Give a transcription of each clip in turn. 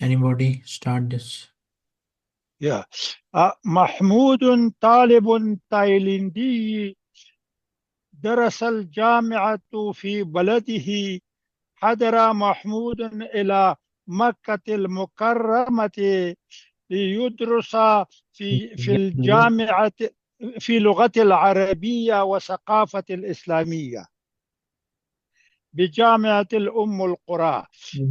Anybody start this? يا محمود طالب تايلاندي درس الجامعة في بلده. حضر محمود إلى مكة المكرمة ليدرس في الجامعة في لغة العربية وثقافة الإسلامية بجامعة الأم القرى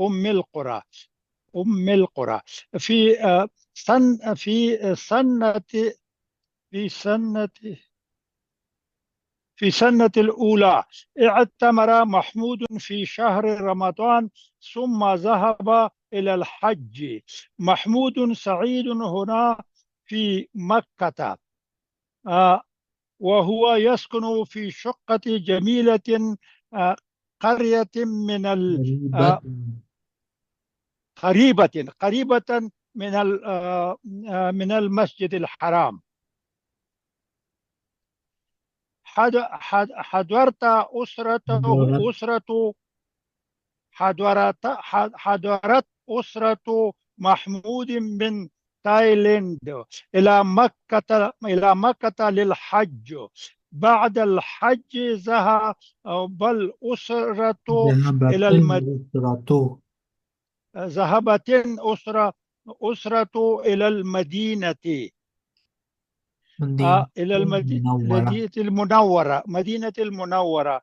أم القرى أم القرى في سن في سنة في سنة في سنة الأولى. اعتمر محمود في شهر رمضان ثم ذهب إلى الحج. محمود سعيد هنا في مكة، وهو يسكن في شقة جميلة قرية من غريبة قريبة من المسجد الحرام. حضرت دولت حضرت أسرة محمود من تايلاند إلى مكة للحج. بعد الحج ذهبت إلى الأسرة ذهبت أسرة إلى المدينة، مدينة إلى منورة. مدينة المنورة.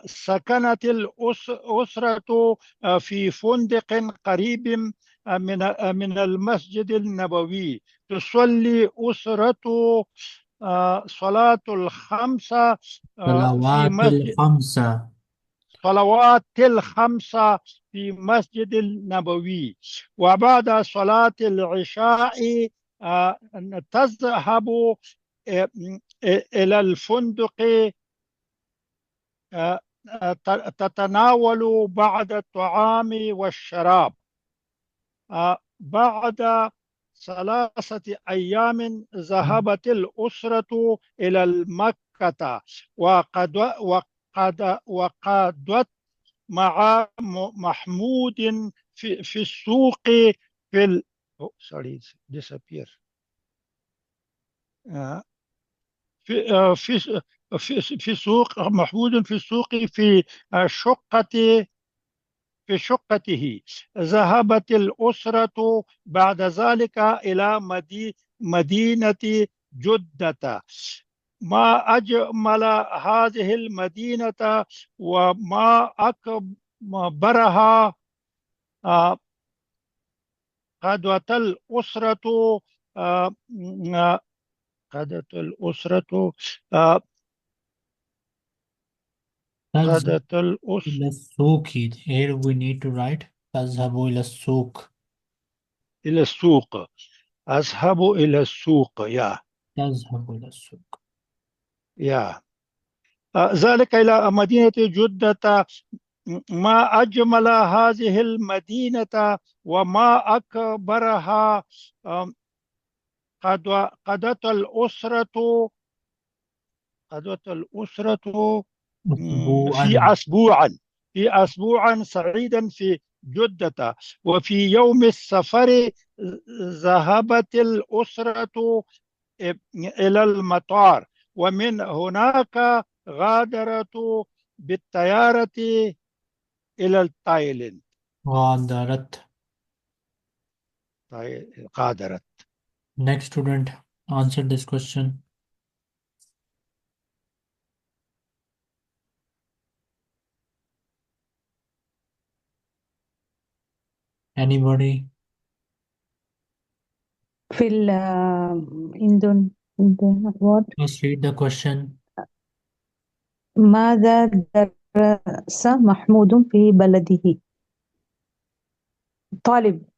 سكنت الأسرة في فندق قريب من المسجد النبوي. تصلي أسرة صلاة الخمسة في صلوات مسجد الخمسة صلوات الخمسة في مسجد النبوي. وبعد صلاة العشاء تذهب إلى الفندق، تتناول بعض الطعام والشراب. بعد 3 أيام ذهبت الأسرة إلى مكة وقضت مع محمود في السوق في ال... sorry disappear في في سوق محمود في السوق شقة في شقته. ذهبت الأسرة بعد ذلك إلى مدينة جدة. ما أجمل هذه المدينة وما أكبرها. قضت الأسرة قضت الأسرة تذهب قضت الأسرة إلى السوق. Here we need to write تذهب إلى السوق. إلى السوق. أذهب إلى السوق تذهب إلى السوق. يا ذلك إلى مدينة جدة. ما أجمل هذه المدينة وما أكبرها. قضت الأسرة أسبوعا. في أسبوعا سعيدا في جدة. وفي يوم السفر ذهبت الأسرة إلى المطار، ومن هناك غادرت بالطيارة إلى تايلاند. غادرت. غادرت. Next student, answer this question. Anybody? في ال عندنا what Just read the question. ماذا درس محمود في بلده؟ طالب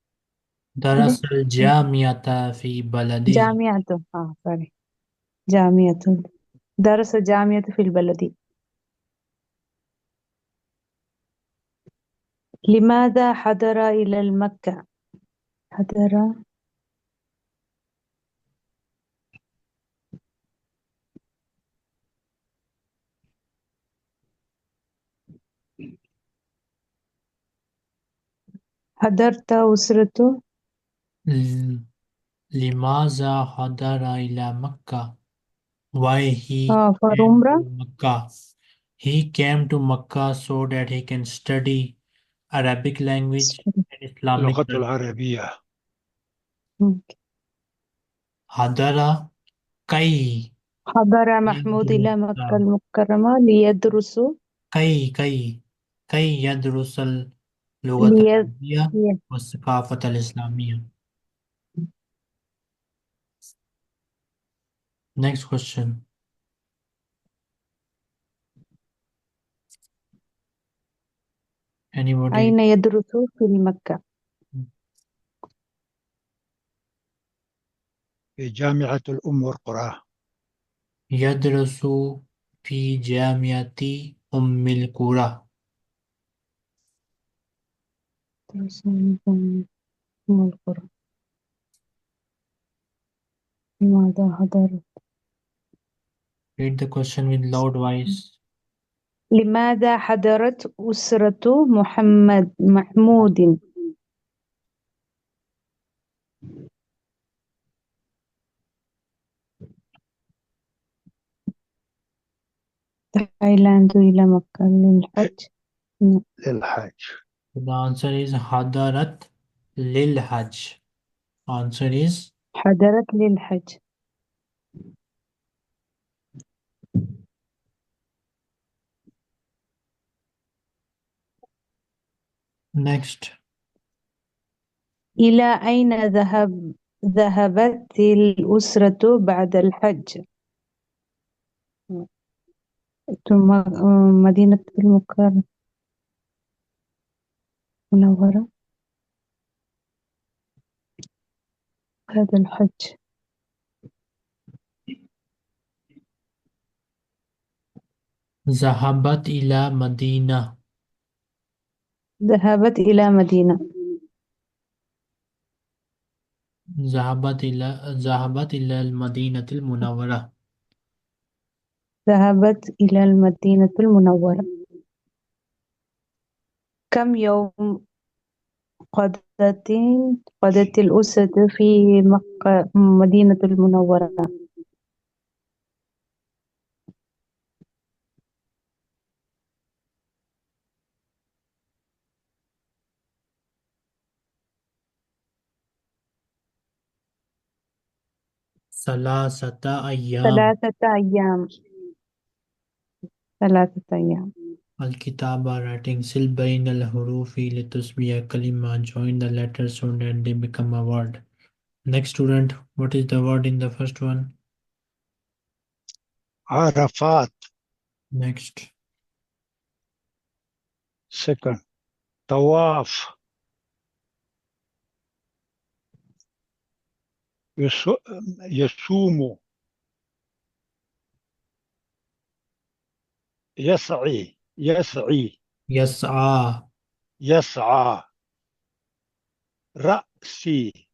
درس الجامعة في بلده. جامعة sorry جامعة درس جامعة في البلد. لماذا حضر إلى مكة؟ حضر حضرت أسرته. ل- لماذا حضر إلى مكة? Why he for came عمرة. to Makkah? He came to Makkah so that he can study Arabic language and Islamic اللغة culture. العربية. حضر كي حضر محمود يدرس إلى مكة المكرمة ليدرس كي كي يدرس اللغة لي... العربية لي... والثقافة الإسلامية. Next question. Anybody? أين يدرس في مكة؟ في جامعة الأم والقرى. يدرس في جامعة أم القرى. يدرس في أم القرى. لماذا حضر؟ Read the question with loud voice. لماذا حضرت أسرة محمود تايلاند إلى مكة للحج؟ للحج. The answer is حضرت للحج. Answer is حضرت للحج. next. إلى أين ذهبت الأسرة بعد الحج؟ ثم مدينة المنورة بعد الحج. ذهبت إلى مدينة. ذهبت إلى مدينة. ذهبت إلى المدينة المنورة. ذهبت إلى المدينة المنورة. كم يوم قضت الأسرة في مدينة المنورة؟ 3 أيام. 3 أيام. 3 أيام. الكتابة writing sil بين الحروف لتصبح كلمة. Join the letters so that they become a word. Next student, what is the word in the first one? Arafat. Next. second. طواف. يصوم. يسعي. يسعى. يسعى. رأسي.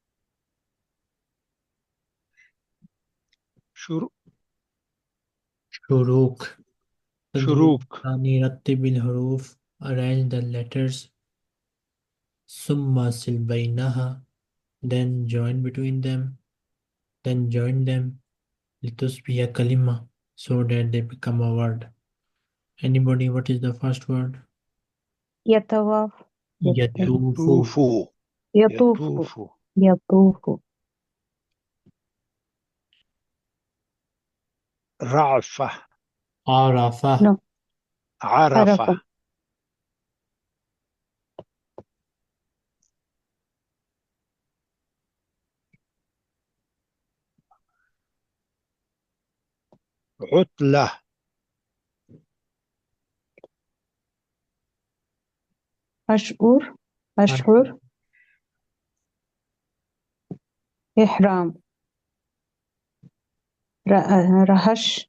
شروق. تدريب شروق. ثاني رتب الحروف. Arrange the letters. ثم sil بينها. Then join between them. Then join them. لتصبح كلمة so that they become a word. Anybody, what is the first word? يطوف. يطوف. يطوف. يطوف. يطوف. رعفة. عرفة. no. عرفة. عرفة. عطلة. أشعر. إحرام. رهش.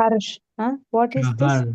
Harsh. Huh? What is this?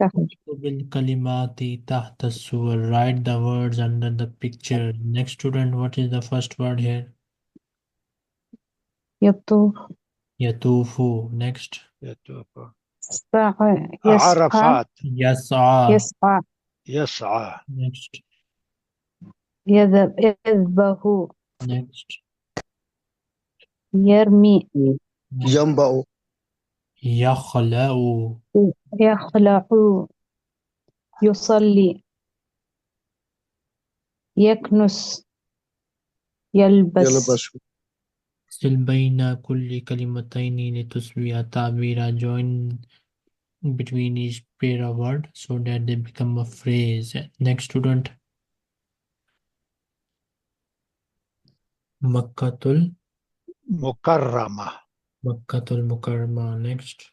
Shahar. بالكلمات تحت الصور. Write the words under the picture. Next student, what is the first word here? يطوف. يطوف. Next. يطوف. يسعى. Arafat. يسعى. يسعى. يسعى. Next. يذبح. Next. يرمي. Next. ينبأ يخلع. يخلع. يصلي. يكنس. يلبس. يلبس سل بين كل كلمتين لتصبح تعبيرا. Join between each pair of words so that they become a phrase. Next student. Mecca مكرمة. المكرمة. Next.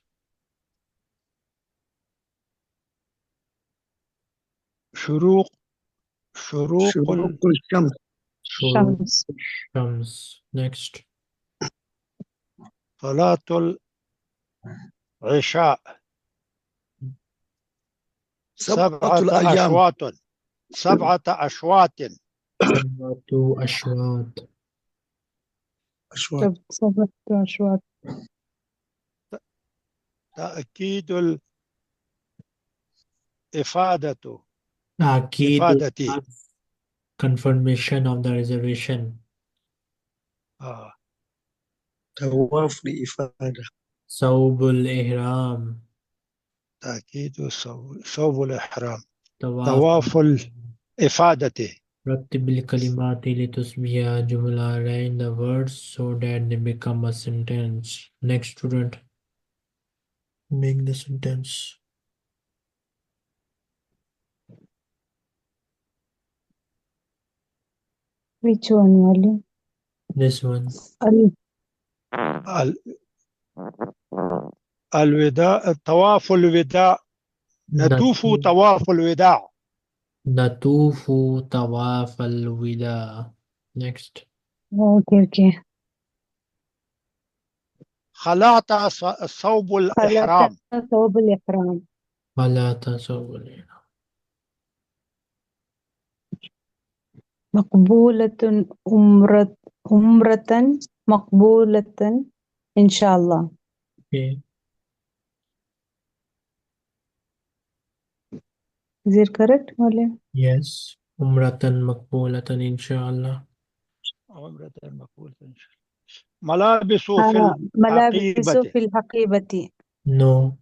شروق. شروق شروق الشمس شروق شمس. الشمس. Next. صلاة العشاء. سبعة الأيام أشواط. 7 أشواط. 7 أشواط. أشواط 7 أشواط. تأكيد الإفادة. أكيد. إفادتي. Confirmation of the reservation. طواف لإفادة صوب الإحرام. تأكيد صوب الإحرام. طواف. طواف الإفادة. رتب الكلمات لتصبح جملة. Arrange the words so that they become a sentence. Next student. Make the sentence. Which one, Wali? This one. الوداع. طواف الوداع. نطوف طواف الوداع. نطوف طواف الوداع. Next. Okay. خلعت صوب الإحرام. خلعت ثوب الإحرام. ولا تصوب الإحرام. مقبولة عمرة مقبولة إن شاء الله. Okay. Is it correct, Wali? Yes. عمرة مقبولة إن شاء الله. عمرة مقبولة إن شاء الله. ملابس في ملابس الحقيبة. في الحقيبة. No.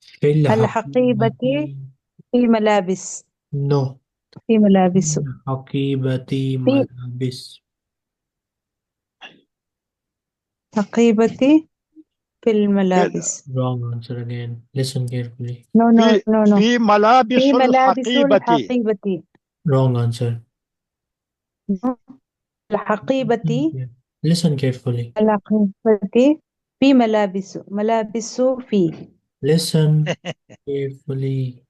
في الحقيبة الحقيبة. في ملابس. No. في ملابس. حقيبة في ملابس. حقيبة في الملابس. Wrong answer again. Listen carefully. No. في ملابس في ملابس الحقيبة. الحقيبة. Wrong answer. الحقيبة. Listen carefully. الحقيبة في ملابس في. Listen carefully.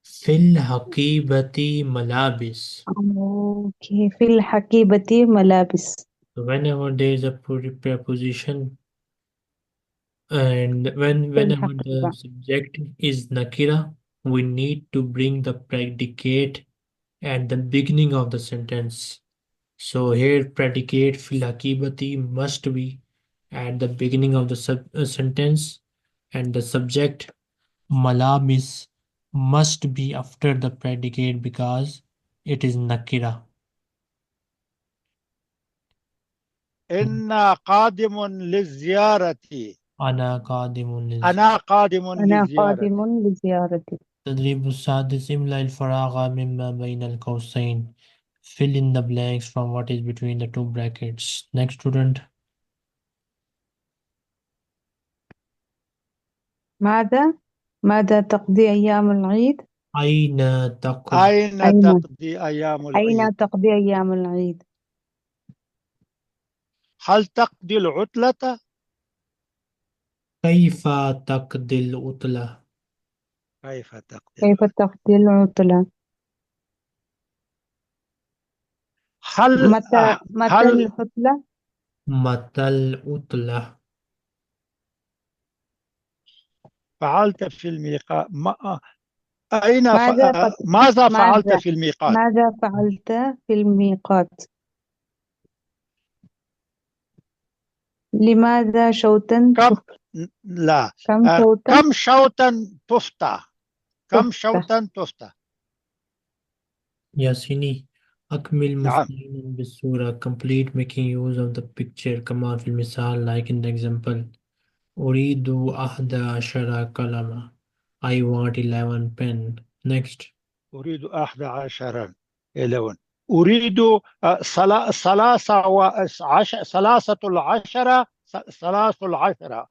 في الحقيبة ملابس. Okay. في الحقيبة ملابس. So whenever there is a preposition and في whenever the الحقيبة. subject is nakira, we need to bring the predicate at the beginning of the sentence. So here predicate fil hakibati must be at the beginning of the sentence, and the subject malabis must be after the predicate because it is nakira. إنا قادم للزيارة. أنا قادم أنا قادم أنا للزيارة. قادم لزيارتي. التدريب السادس املأ الفراغ مما بين القوسين. Fill in the blanks from what is between the two brackets. Next student. ماذا تقضي أيام العيد؟ أين تقضي أين تقضي أيام العيد؟ أين تقضي أيام العيد؟ هل تقضي العطلة؟ كيف تقضي العطلة؟ كيف تقضي كيف العطلة؟ تقضي العطلة؟ هل متى هل العطلة؟ متى العطلة؟ فعلت في الميقات أين ماذا فعلت في الميقات؟ ماذا فعلت في الميقات؟ لماذا شوطا كم لا كم شوطا كم شوطا تفتى؟ كم تفت؟ شوطا تفتى؟ ياسيني أكمل نعم. مستعينا بالصورة complete making use of the picture كما في المثال like in the example أريد 11 قلما I want 11 pen. Next. أريد 11 11. أريد ثلاثة العشرة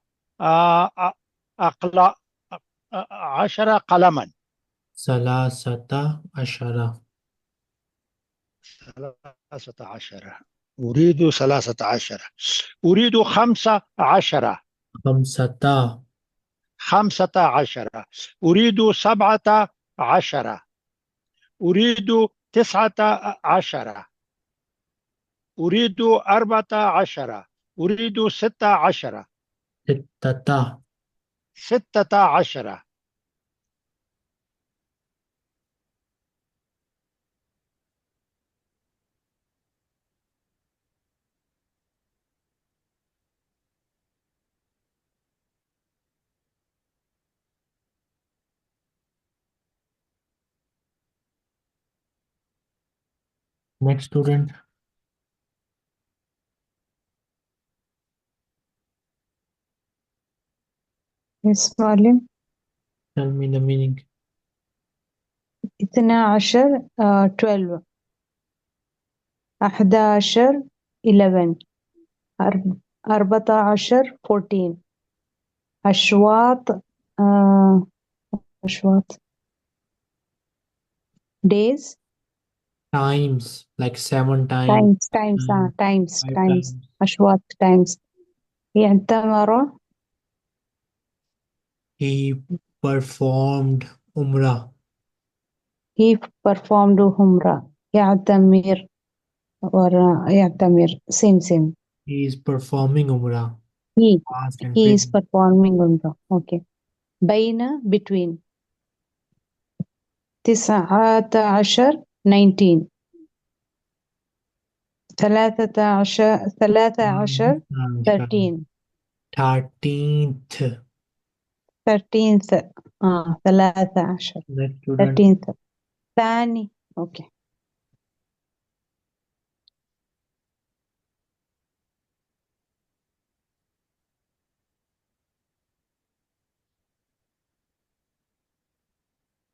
أقل 10 قلما. 13. 13. أريد 13. أريد 15. 15. 15. أريد 17. أريد 19. أريد 14. أريد 16. 6. 16. Next student. Yes, معلم. Tell me the meaning. 12 12 11 11 14 14 أشواط أشواط days Times like 7 times. times times 5 times times. أشواط times اعتمر He performed Umrah. he performed عمرة يعتمر يعتمر same He is performing Umrah. he Past and he is present. performing عمرة okay بين between 19 19 13 13 13 13th. 13th 13 Next student. 13th ثاني okay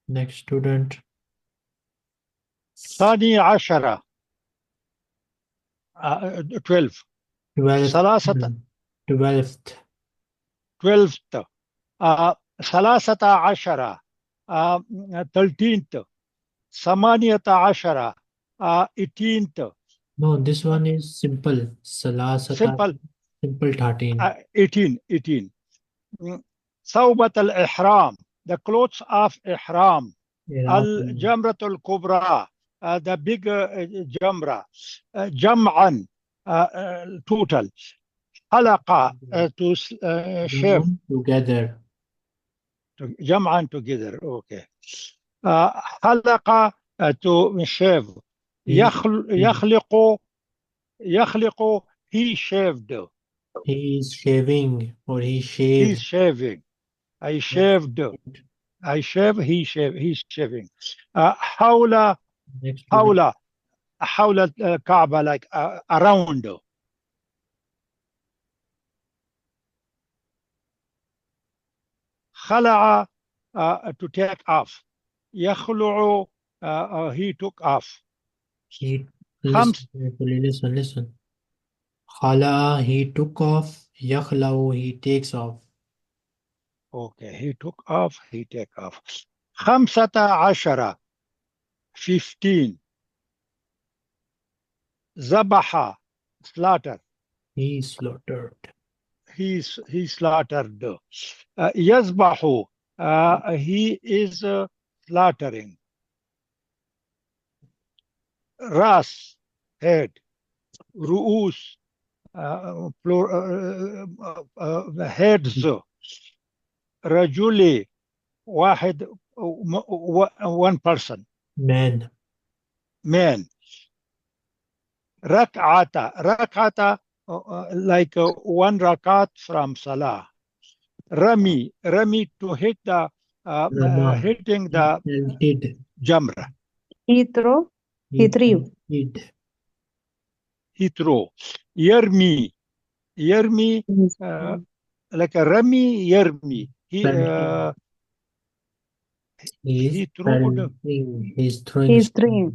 Next student. 12. 12. 12th. ثلاثة 12th. 12. 13. 13. 18. 18. No, this one is simple. Salasata. simple. Simple 13. 18. 18. ثوبة الإحرام, the clothes of إحرام. الجمرة الكبرى, the big جمرة. جمعا, total. حلقة, to shave. Together. جمعا together, okay. حلقة, to shave. يخلق, he shaved. He is shaving or he He's shaved. shaving. I shaved. I shave, he shave, he's shaving. حول Next حول حول الكعبة, like around. خلع, to take off. يخلع, he took off. He خمس. listen. Khala, he took off. Yakhlau, he takes off. Okay, he took off, he take off. 15. 15. ذبح, slaughter. He slaughtered. He slaughtered. يذبح, he is slaughtering. Ras, head. رؤوس heads. رجل واحد one person. Man. Man. ركعة like one rakat from salah. Rami to hit the Rama. hitting the Did. jamra. He threw. He threw. Did. He throw. Yermi Yes. like a Rami Yermi. Pelting. He is He threw the pelting. He's throwing He's stone. throwing.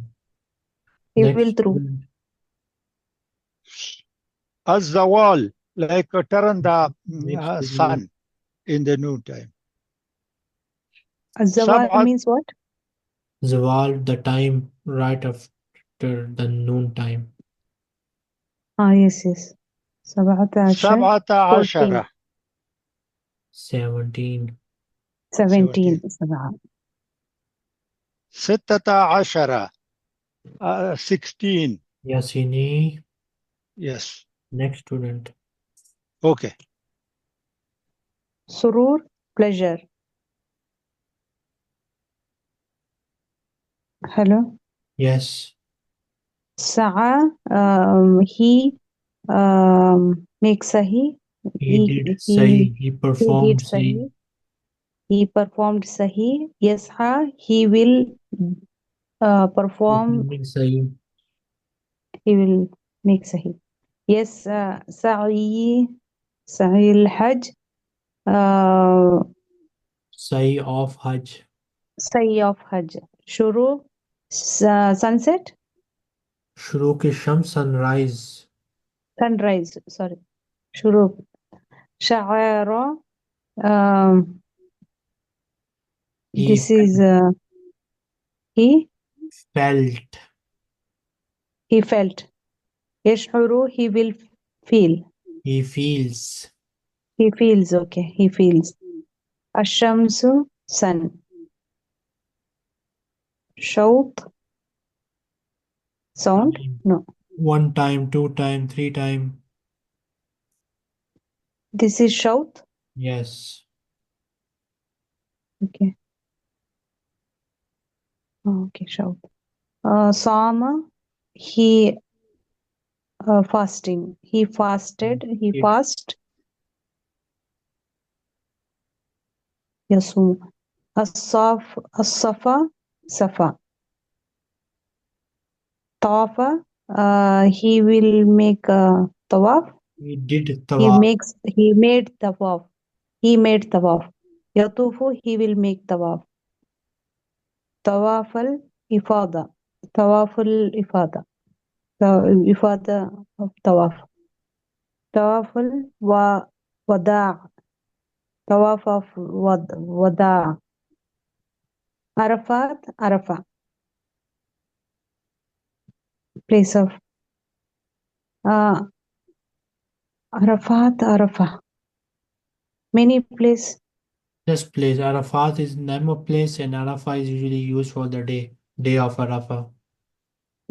He will Next throw. student. Azawal, like turn the Next student. sun in the noontime. Zawal Sab'at means what? Zawal, the time right after the noon time. Yes, yes. 17 سبعة 14 عشرة 17. 17 7 ستة عشرة 16. Yasini. Yes. Next student. Okay. Surur, pleasure. Hello. Yes. Sa'a, he makes sahi. He did He say. He did performed say. sahi. He performed sahi. Yasha, he will perform. Performing say. He will make sahi. Yes, sa'i al-hajj. Say of Hajj. Sa'i of hajj. Shuru, sunset. Shuruk Shams, sunrise. Sunrise. Sorry. Shuru. Sha'ara. Um, He this is he felt. felt. يشعر, he will feel. He feels. He feels, okay. He feels. الشمس, sun. شوط, sound. No. One time, two time, three time. This is شوط. Yes. Okay. Okay, شوط. صام, he fasting. He fasted. He If fast. يصوم. الصفا, صفا. طاف, he will make tawaf. he did He tawaf. made tawaf. He made tawaf. يطوف, he will make tawaf. طواف الإفاضة. طواف الإفاضة. إفاضة of طواف. طواف الوداع. طواف of وداع. Arafat, عرفة. Place of Arafat, عرفة. Many place. This place, Arafat is name of place and Arafah is usually used for the day. Day of Arafah.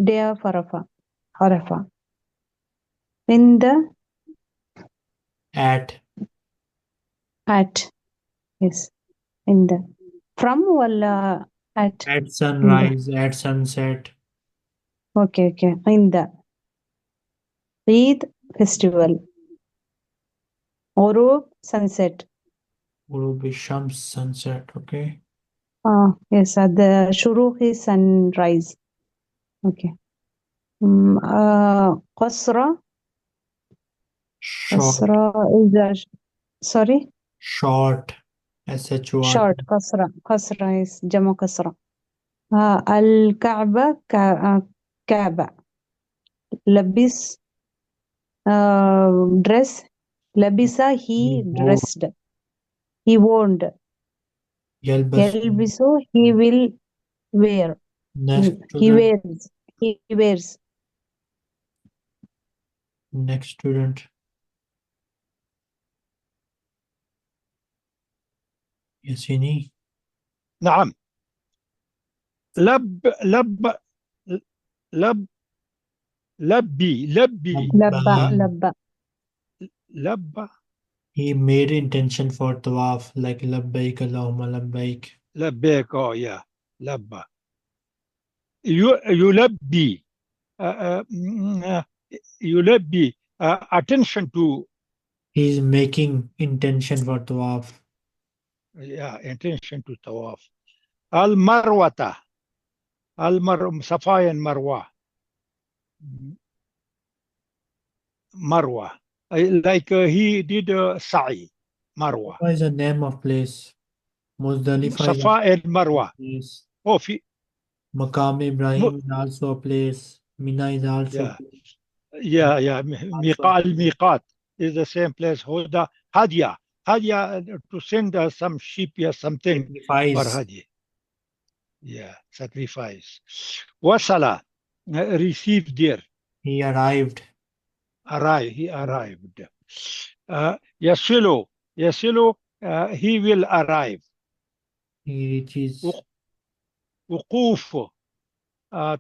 Day of Arafah. Arafah. In the, At. at. Yes. In the. From ولا at. At In the. sunrise, at sunset. Okay, okay. In the. Eid, festival. Orub, sunset. Ghurub Shams, sunset. Okay. Yes, the Shuruq is sunrise. Okay. Qasra. Short. Qasra is sorry. Short. SHORT. Short. Qasra. Qasra is Jama Qasra. Al-Kaaba, Kaaba. Labis, dress. Labisa, he dressed. He worn. Yalbas. Yalbisu, he will wear. Next He student. wears. He wears. Next student. Yasini. نعم. لب لبي لبي لبى لبى. لبى لبى He made intention for tawaf like labbaik Allahumma labbaik. لبيك يا لبى يلبي يلبي attention to He is making intention for tawaf. intention to tawaf المروة صفايا مروة مروة like he did sa'i مروة What is the name of place? Muzdalifah is a صفاء المروة place. في Maqam م... Ibrahim is also a place. Mina is also a yeah place. yeah الميقات is the same place هدى هدية هدية to send some sheep or something for Sacrifice. هدية yeah sacrifice وصل received there He arrived. he arrived يصل يصل he will arrive He reaches. وق- وقوف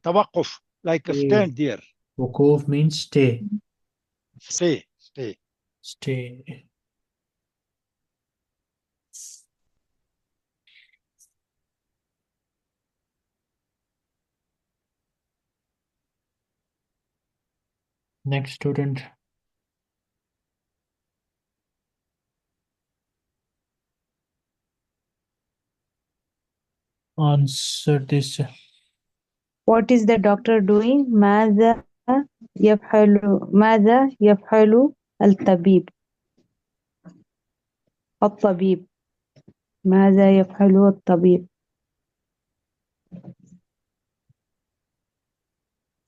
توقف like Stay. stand there Wukuf means stay. stay Stay. Next student. Answer this. What is the doctor doing? ماذا يفعل الطبيب الطبيب ماذا يفعل الطبيب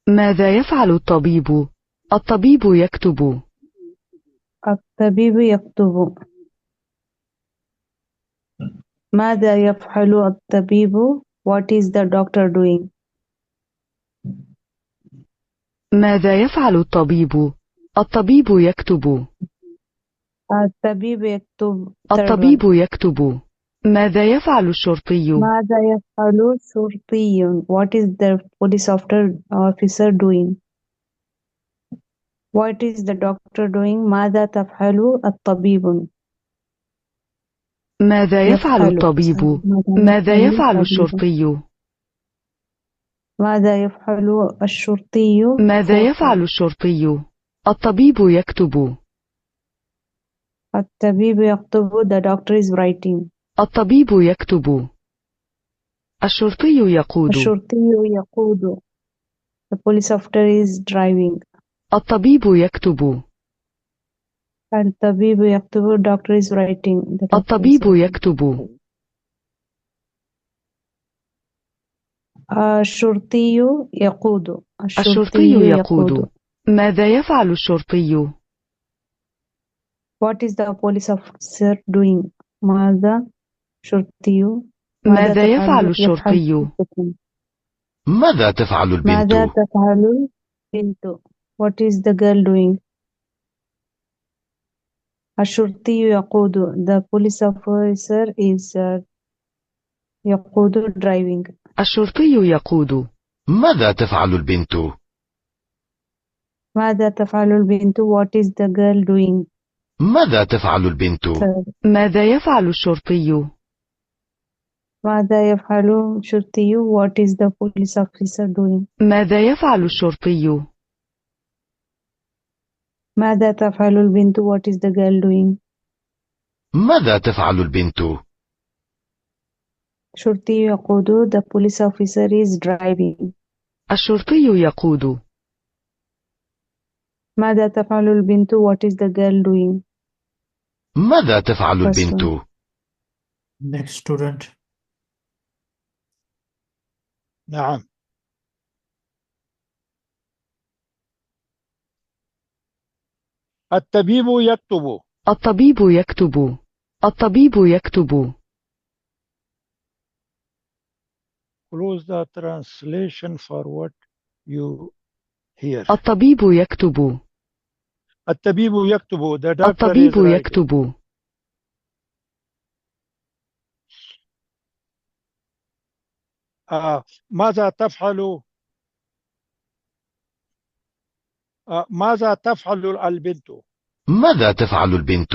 ماذا يفعل الطبيب؟ الطبيب يكتب. الطبيب يكتب ماذا يفعل الطبيب What is the doctor doing ماذا يفعل الطبيب؟ الطبيب يكتب. الطبيب يكتب Third الطبيب one. يكتب. ماذا يفعل الشرطي؟ ماذا يفعل الشرطي What is the police officer doing What is the doctor doing ماذا تفعل الطبيب ماذا يفعل الطبيب؟ ماذا يفعل الطبيب الشرطي؟ ماذا يفعل الشرطي ماذا Fourth يفعل one. الشرطي؟ الطبيب يكتب. الطبيب يكتب The doctor is writing الطبيب يكتب. الشرطي يقود. الشرطي يقود The police officer is driving الطبيب يكتب. الطبيب يكتب Doctor is writing The doctor is الطبيب writing. يكتب. الشرطي يقود الشرطي يقود. ماذا يفعل الشرطي؟ What is the police officer doing ماذا شرطي ماذا يفعل الشرطي؟ ماذا تفعل البنت؟ ماذا تفعل البنت What is the girl doing الشرطي يقود The police officer is يقود driving الشرطي يقود. ماذا تفعل البنت؟ ماذا تفعل البنت What is the girl doing ماذا تفعل البنت؟ Third. ماذا يفعل الشرطي؟ ماذا يفعل الشرطي What is the police officer doing ماذا يفعل الشرطي؟ ماذا تفعل البنت What is the girl doing ماذا تفعل البنت؟ شرطي يقود The police officer is driving الشرطي يقود. ماذا تفعل البنت What is the girl doing ماذا تفعل First البنت؟ one. Next student. نعم الطبيب يكتب الطبيب يكتب. الطبيب يكتب. close the translation for what you hear الطبيب يكتب. الطبيب يكتب the doctor الطبيب is writing يكتب. ماذا تفعل ماذا تفعل البنت؟ ماذا تفعل البنت؟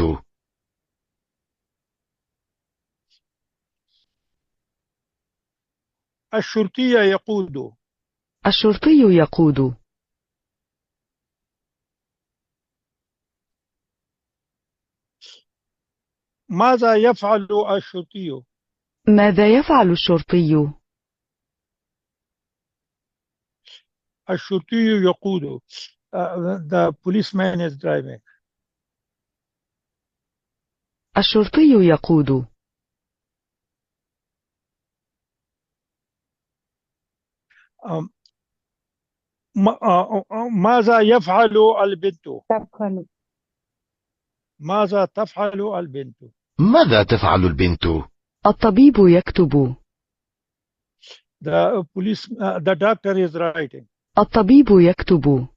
الشرطي يقود. الشرطي يقود. ماذا يفعل الشرطي؟ ماذا يفعل الشرطي؟ الشرطي يقود. The policeman is driving. الشرطي يقود. ماذا يفعل البنت؟ تفعل. ماذا تفعل البنت؟ ماذا تفعل البنت؟ الطبيب يكتب. The doctor is writing. الطبيب يكتب.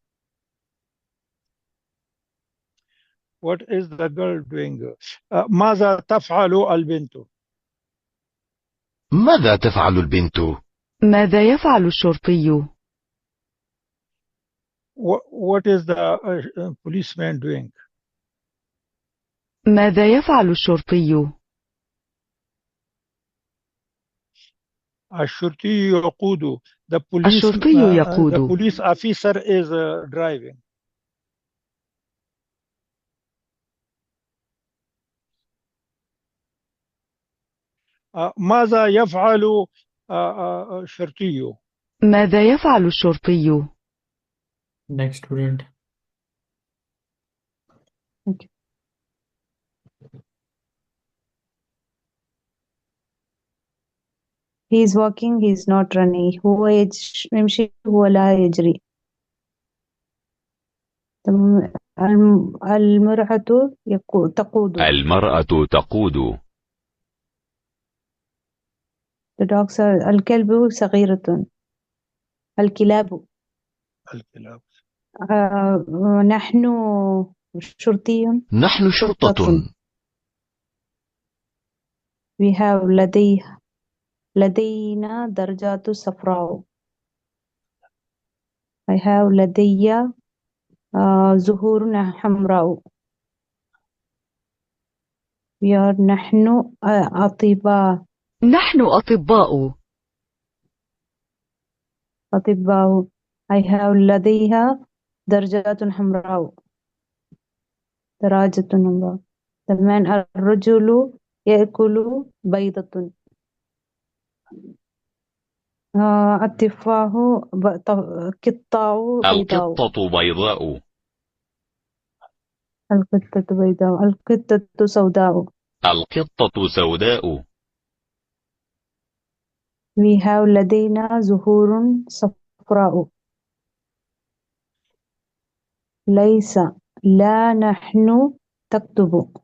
What is the girl doing? ماذا تفعل البنت؟ ماذا تفعل البنت؟ ماذا يفعل الشرطي؟ What is the policeman doing? ماذا يفعل الشرطي؟ الشرطي يقود. The الشرطي يقود. police officer is driving. ماذا يفعل الشرطي؟ ماذا يفعل الشرطي؟ Next student. Okay. He is walking, he is not running. هو يمشي هو لا يجري. المرأة تقود. المرأة تقود. The dogs are. الكلب صغيرة. الكلاب. نحن شرطي. نحن شرطة. We have لدينا درجات صفراء. I have لدي Zahoor حمراء. We are نحن أطباء. نحن أطباء. I have لديها درجات حمراء. دراجة حمراء. الرجل يأكل بيضة. التفاح قطة بيضاء. القطة بيضاء. القطة بيضاء. القطة سوداء. القطة سوداء. We have لدينا زهور صفراء. ليس. لا نحن تكتب.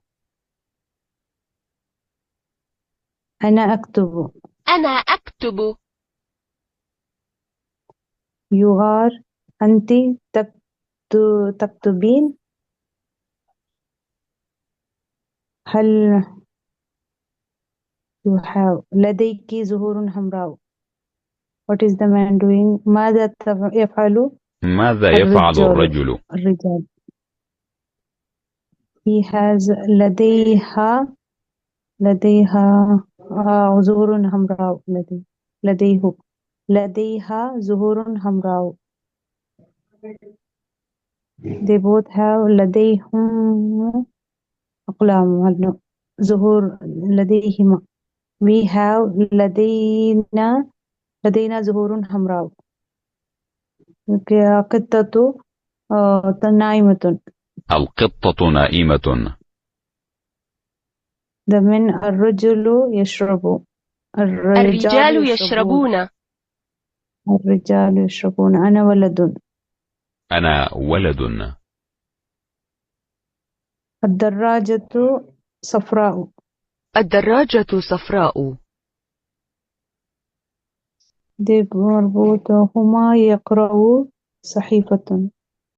أنا أكتب. أنا أكتب. You are. أنت تكتبين. هل you have لديك Zahoor حمراء. What is the man doing? ماذا يفعل؟ ماذا يفعل الرجل؟ الرجال. He has لديها Zahoor حمراء. لديها Zahoor حمراء. They both have لديهم أقلام. Zahoor لديهما. We have لدينا زهور حمراء. قطة نائمة. القطة نائمة. الرجل يشرب. الرجال يشربون. الرجال يشربون. أنا ولد. أنا ولد. الدراجة صفراء. الدراجة صفراء. مربوط. هما يقرأ صحيفة.